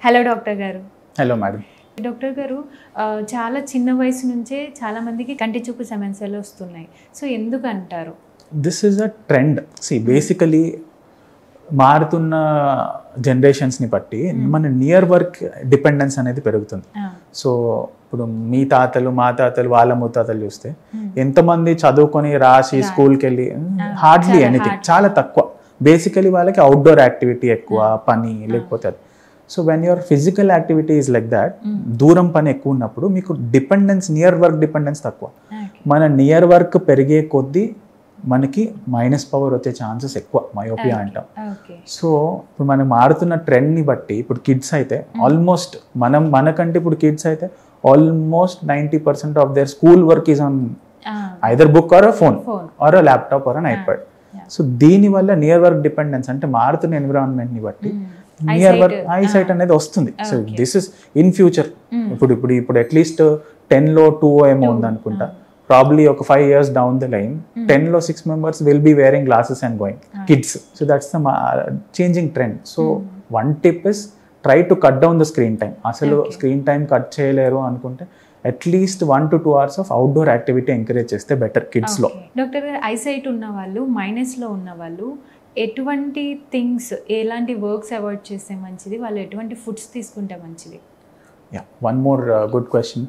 Hello doctor గారు. Hello madam. Doctor గారు, చాలా చిన్న వయసు నుంచే చాలామందికి కంటి చూపు సమస్యలు వస్తున్నాయి. సో ఎందుకు అంటారు? This is a trend. Basically మారుతున్న జనరేషన్స్ని బట్టి మన నియర్ వర్క్ డిపెండెన్స్ అనేది పెరుగుతుంది. సో ఇప్పుడు మీ తాతలు మా తాతలు వాళ్ళ ముత్తాతలు చూస్తే ఎంతమంది చదువుకొని రాసి స్కూల్కి వెళ్ళి హార్డ్లీ ఎనీథింగ్, చాలా తక్కువ. బేసికలీ వాళ్ళకి అవుట్డోర్ యాక్టివిటీ ఎక్కువ, పని లేకపోతే అది. So when your physical activity is like that, దూరం పని ఎక్కువ ఉన్నప్పుడు మీకు డిపెండెన్స్, నియర్ వర్క్ డిపెండెన్స్ తక్కువ. మన నియర్ వర్క్ పెరిగే కొద్దీ మనకి మైనస్ పవర్ వచ్చే ఛాన్సెస్ ఎక్కువ, మయోపియా అంటాం. సో ఇప్పుడు మనం మారుతున్న ట్రెండ్ని బట్టి ఇప్పుడు కిడ్స్ అయితే ఆల్మోస్ట్ మనకంటే ఇప్పుడు కిడ్స్ అయితే almost 90% of their school work is on either book or phone or laptop or an iPad. So దీనివల్ల నియర్ వర్క్ డిపెండెన్స్ అంటే మారుతున్న ఎన్విరాన్మెంట్ని బట్టి నియర్ వర్క్ ఐసైట్ అనేది వస్తుంది. So this is in future. ఇప్పుడు అట్లీస్ట్ 10లో 2 ఏమో ఉంది అనుకుంటా. ప్రాబ్లీ ఒక 5 years డౌన్ ద లైన్ 10లో 6 members will be wearing glasses and going kids. So that's the changing trend. So one tip is try to cut down the screen time. అసలు screen time cut చేయలేరు అనుకుంటే at least 1 to 2 hours of outdoor activity encourage చేస్తే better కిడ్స్లో. Doctor గారు, eyesight ఉన్న వాళ్ళు, మైనస్లో ఉన్న వాళ్ళు ఎటువంటి థింగ్స్, ఎలాంటి వర్క్స్ అవాయిడ్ చేస్తే మంచిది? వాళ్ళు ఎటువంటి ఫుడ్స్ తీసుకుంటే మంచిది? One more good question.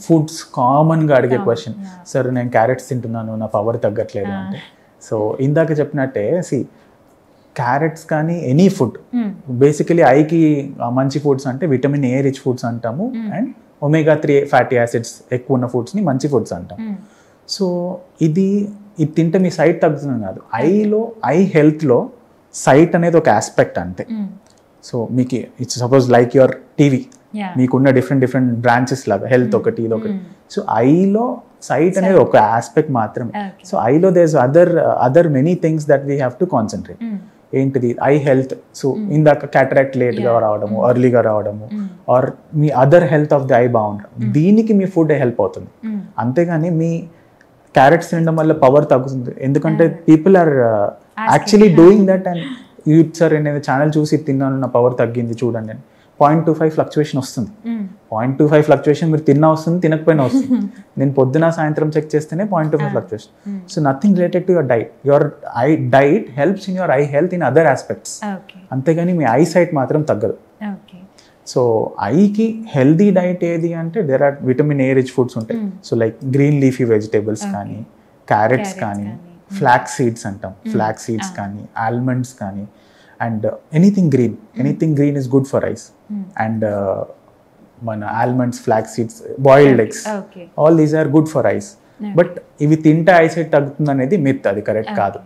Foods కామన్గా అడిగే క్వశ్చన్. సార్ నేను క్యారెట్స్ తింటున్నాను, నా పవర్ తగ్గట్లేదు అంటే. సో ఇందాక చెప్పినట్టే క్యారెట్స్ కానీ ఎనీ ఫుడ్ బేసికలీ ఐకి మంచి ఫుడ్స్ అంటే విటమిన్ ఏ రిచ్ ఫుడ్స్ అంటాము, అండ్ omega-3 ఫ్యాటీ యాసిడ్స్ ఎక్కువ ఉన్న ఫుడ్స్ని మంచి ఫుడ్స్ అంటాం. సో ఇది తింటే మీ సైట్ తగ్గుతుంది కాదు. ఐ హెల్త్లో సైట్ అనేది ఒక ఆస్పెక్ట్ అంతే. సో మీకు it's suppose like your TV, మీకున్న డిఫరెంట్ బ్రాంచెస్ లాగా హెల్త్ ఒకటి, ఇది ఒకటి. సో ఐలో సైట్ అనేది ఒక ఆస్పెక్ట్ మాత్రమే. సో ఐలో there is other many things that we have to concentrate. ఏంటిది? Eye health. సో ఇందాక క్యాటరాక్ట్ లేట్గా రావడము, ఎర్లీగా రావడము, ఆర్ మీ other health of the eye బాగుండడం, దీనికి మీ ఫుడ్ హెల్ప్ అవుతుంది. అంతేగాని మీ క్యారెట్స్ తినడం వల్ల పవర్ తగ్గుతుంది. ఎందుకంటే people are actually doing that. And youth sir నేను ఛానల్ చూసి తిన్నాను, నా పవర్ తగ్గింది చూడండి అని 0.25 ఫ్లక్చువేషన్ వస్తుంది. 0.25 ఫ్లక్చువేషన్ మీరు తిన్నా వస్తుంది, తినకపోయినా వస్తుంది. నేను పొద్దున సాయంత్రం చెక్ చేస్తేనే 0.25 fluctuation. So nothing related to your diet. Your I diet helps in your I health in other aspects. అంతేగాని మీ ఐ సైట్ మాత్రం తగ్గదు. సో ఐకి హెల్దీ డైట్ ఏది అంటే there are vitamin A rich foods ఉంటాయి. So like green leafy vegetables కానీ, carrots కానీ, flax seeds అంటాం, ఫ్లాక్స్ సీడ్స్ కానీ, ఆల్మండ్స్ కానీ, and anything green is good for eyes. And మన almonds, flax seeds, boiled eggs, all these are good for eyes. But ఇవి తింటే eyesight తగ్గుతుంది అనేది మిత్, అది కరెక్ట్ కాదు.